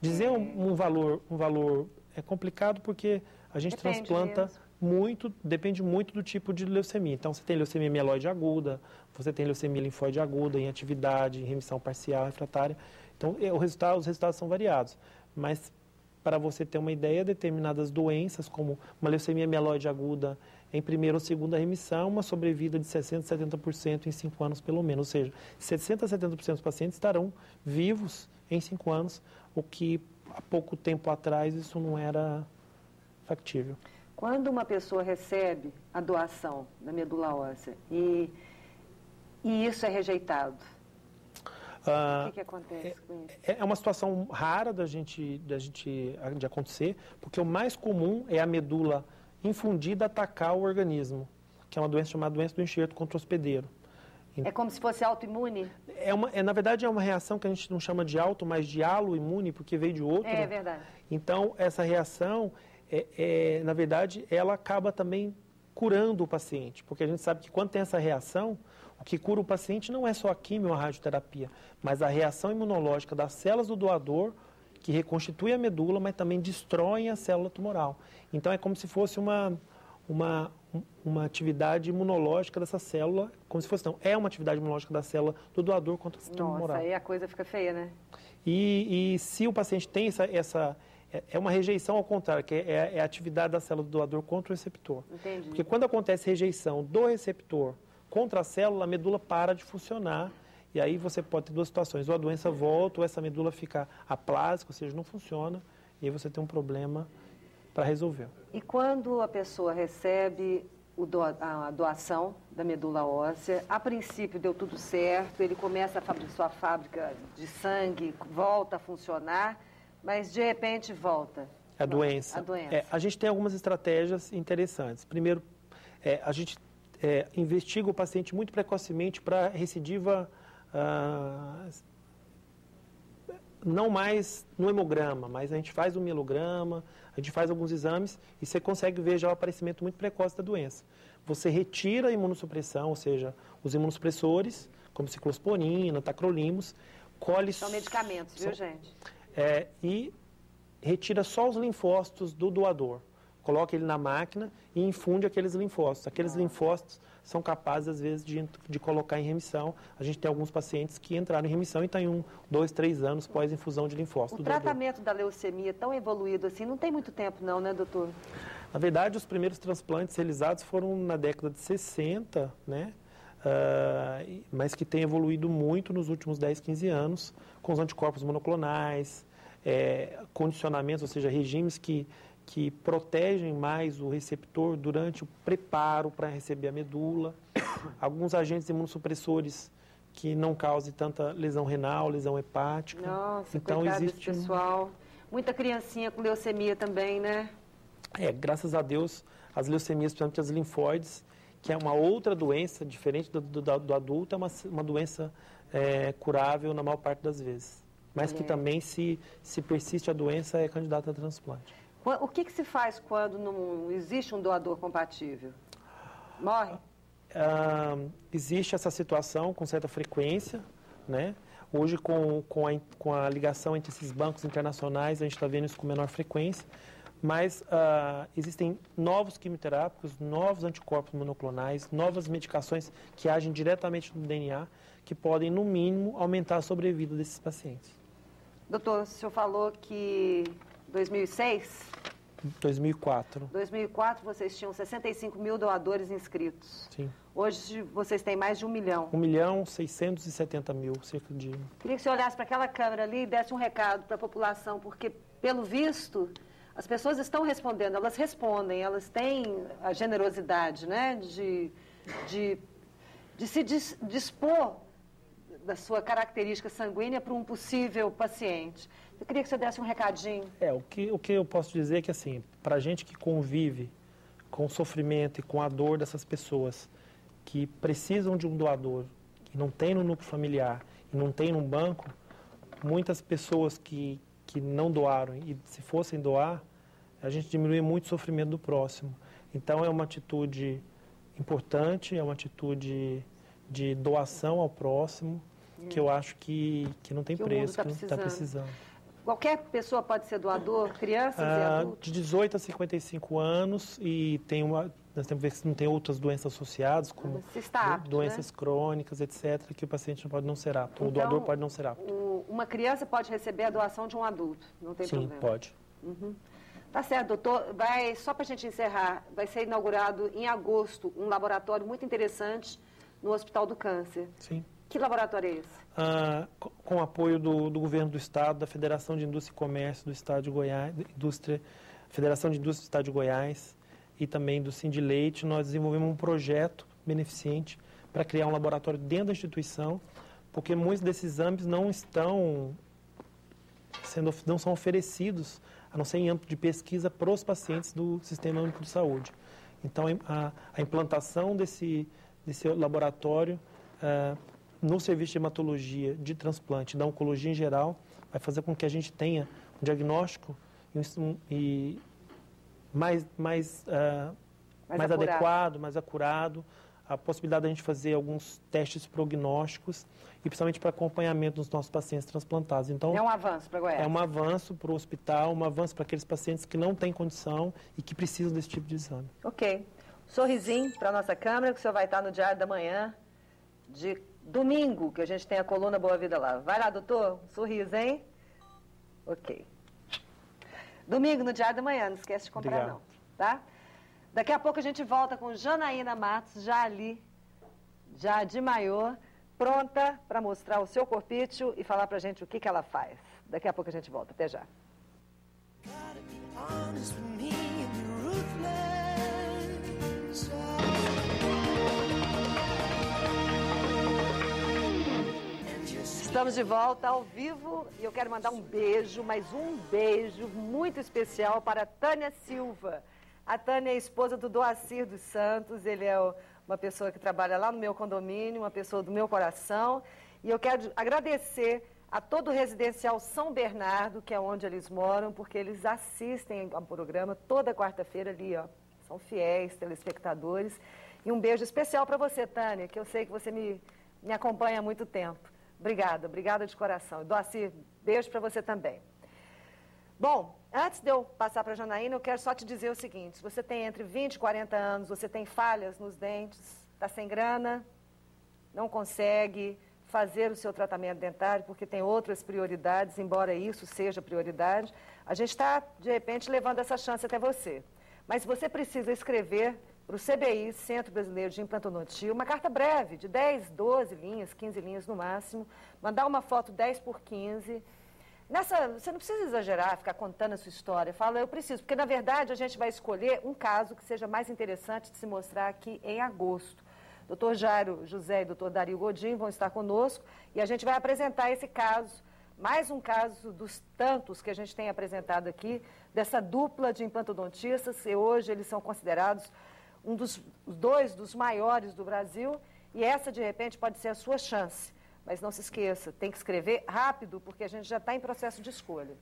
Dizer um valor é complicado porque a gente transplanta muito, depende muito do tipo de leucemia. Então, você tem leucemia mieloide aguda, você tem leucemia linfóide aguda, em atividade, em remissão parcial, refratária. Então, os resultados são variados. Mas, para você ter uma ideia, determinadas doenças, como uma leucemia mieloide aguda em primeira ou segunda remissão, uma sobrevida de 60% a 70% em 5 anos, pelo menos. Ou seja, 60% a 70% dos pacientes estarão vivos em 5 anos, o que há pouco tempo atrás isso não era factível. Quando uma pessoa recebe a doação da medula óssea e isso é rejeitado, o que acontece com isso? É uma situação rara de acontecer, porque o mais comum é a medula infundida atacar o organismo, que é uma doença chamada doença do enxerto contra o hospedeiro. É como se fosse autoimune? Na verdade, é uma reação que a gente não chama de auto, mas de aloimune, porque veio de outro. É verdade. Então, essa reação, na verdade, ela acaba também curando o paciente, porque a gente sabe que quando tem essa reação, o que cura o paciente não é só a quimio ou a radioterapia, mas a reação imunológica das células do doador, que reconstitui a medula, mas também destroem a célula tumoral. Então, é como se fosse uma atividade imunológica dessa célula, como se fosse, não, é uma atividade imunológica da célula do doador contra o sistema tumoral. Nossa, aí a coisa fica feia, né? E se o paciente tem é uma rejeição ao contrário, que é a atividade da célula do doador contra o receptor. Entendi. Porque quando acontece rejeição do receptor contra a célula, a medula para de funcionar, e aí você pode ter duas situações, ou a doença volta, ou essa medula fica aplásica, ou seja, não funciona, e aí você tem um problema para resolver. E quando a pessoa recebe a doação da medula óssea, a princípio deu tudo certo, ele começa a fabricar sua fábrica de sangue, volta a funcionar, mas de repente volta. A doença. A gente tem algumas estratégias interessantes. Primeiro, a gente investiga o paciente muito precocemente para recidiva, não mais no hemograma, mas a gente faz um mielograma, a gente faz alguns exames e você consegue ver já o aparecimento muito precoce da doença. Você retira a imunossupressão, ou seja, os imunossupressores, como ciclosporina, tacrolimus, colhe... São medicamentos, viu, gente? E retira só os linfócitos do doador. Coloca ele na máquina e infunde aqueles linfócitos. Aqueles linfócitos são capazes, às vezes, de colocar em remissão. A gente tem alguns pacientes que entraram em remissão e estão em 1, 2, 3 anos pós-infusão de linfócitos. O tratamento da leucemia tão evoluído assim, não tem muito tempo não, né, doutor? Na verdade, os primeiros transplantes realizados foram na década de 60, né? Mas que tem evoluído muito nos últimos 10, 15 anos, com os anticorpos monoclonais, condicionamentos, ou seja, regimes que protegem mais o receptor durante o preparo para receber a medula, alguns agentes imunossupressores que não causem tanta lesão renal, lesão hepática. Nossa, então coitado existe desse pessoal. Muita criancinha com leucemia também, né? Graças a Deus, as leucemias, principalmente as linfóides, que é uma outra doença, diferente do adulto, é uma doença curável na maior parte das vezes. Mas que também, se persiste a doença, é candidata a transplante. O que se faz quando não existe um doador compatível? Morre? Existe essa situação com certa frequência, né? Hoje, com a ligação entre esses bancos internacionais, a gente está vendo isso com menor frequência, mas existem novos quimioterápicos, novos anticorpos monoclonais, novas medicações que agem diretamente no DNA, que podem, no mínimo, aumentar a sobrevida desses pacientes. Doutor, o senhor falou que 2006? 2004. 2004 vocês tinham 65 mil doadores inscritos. Sim. Hoje vocês têm mais de 1 milhão. 1.670.000, cerca de... Queria que você olhasse para aquela câmera ali e desse um recado para a população, porque, pelo visto, as pessoas estão respondendo, elas respondem, elas têm a generosidade, né, de se dispor da sua característica sanguínea para um possível paciente. Eu queria que você desse um recadinho. O que eu posso dizer é que, assim, para a gente que convive com o sofrimento e com a dor dessas pessoas que precisam de um doador, que não tem no núcleo familiar e não tem no banco, muitas pessoas que não doaram e se fossem doar, a gente diminui muito o sofrimento do próximo. Então, é uma atitude importante, é uma atitude de doação ao próximo, que eu acho que não tem preço, que não está precisando. Qualquer pessoa pode ser doador, crianças e adultos? De 18 a 55 anos e nós temos que ver se não tem outras doenças associadas, como doenças crônicas, etc., que o paciente não pode não ser apto, então, o doador pode não ser apto. Uma criança pode receber a doação de um adulto, não tem problema? Sim, pode. Tá certo, doutor. Só para a gente encerrar, vai ser inaugurado em agosto um laboratório muito interessante no Hospital do Câncer. Sim. Que laboratório é esse? Com o apoio do Governo do Estado, da Federação de Indústria e Comércio do Estado de Goiás, Federação de Indústria do Estado de Goiás e também do Sindileite, nós desenvolvemos um projeto beneficente para criar um laboratório dentro da instituição, porque muitos desses exames não são oferecidos, a não ser em âmbito de pesquisa, para os pacientes do Sistema Único de Saúde. Então, a implantação desse laboratório no serviço de hematologia, de transplante, da oncologia em geral, vai fazer com que a gente tenha um diagnóstico mais adequado, mais acurado, a possibilidade de a gente fazer alguns testes prognósticos e principalmente para acompanhamento dos nossos pacientes transplantados. Então, é um avanço para Goiás? É um avanço para o hospital, um avanço para aqueles pacientes que não têm condição e que precisam desse tipo de exame. Ok. Sorrisinho para a nossa câmera, que o senhor vai estar no Diário da Manhã de domingo, que a gente tem a coluna Boa Vida lá. Vai lá, doutor. Um sorriso, hein? Ok. Domingo no Diário da Manhã, não esquece de comprar. Obrigado. Não, tá? Daqui a pouco a gente volta com Janaína Matos, já de maiô, pronta para mostrar o seu corpício e falar pra gente o que ela faz. Daqui a pouco a gente volta. Até já. Estamos de volta ao vivo e eu quero mandar um beijo, mais um beijo muito especial para a Tânia Silva. A Tânia é esposa do Doacir dos Santos, ele é uma pessoa que trabalha lá no meu condomínio, uma pessoa do meu coração. E eu quero agradecer a todo o residencial São Bernardo, que é onde eles moram, porque eles assistem ao programa toda quarta-feira ali, ó. São fiéis telespectadores. E um beijo especial para você, Tânia, que eu sei que você me acompanha há muito tempo. Obrigada de coração. Doacir, beijo para você também. Bom, antes de eu passar para a Janaína, eu quero só te dizer o seguinte: se você tem entre 20 e 40 anos, você tem falhas nos dentes, está sem grana, não consegue fazer o seu tratamento dentário porque tem outras prioridades, embora isso seja prioridade, a gente está, de repente, levando essa chance até você. Mas você precisa escrever para o CBI, Centro Brasileiro de Implantodontia, uma carta breve, de 10, 12 linhas, 15 linhas no máximo, mandar uma foto 10 por 15. Você não precisa exagerar, ficar contando a sua história. Fala, eu preciso, porque na verdade a gente vai escolher um caso que seja mais interessante de se mostrar aqui em agosto. Dr. Jairo José e Dr. Dario Godinho vão estar conosco e a gente vai apresentar esse caso, mais um caso dos tantos que a gente tem apresentado aqui, dessa dupla de implantodontistas, e hoje eles são considerados dois dos maiores do Brasil, e essa, de repente, pode ser a sua chance. Mas não se esqueça, tem que escrever rápido, porque a gente já está em processo de escolha.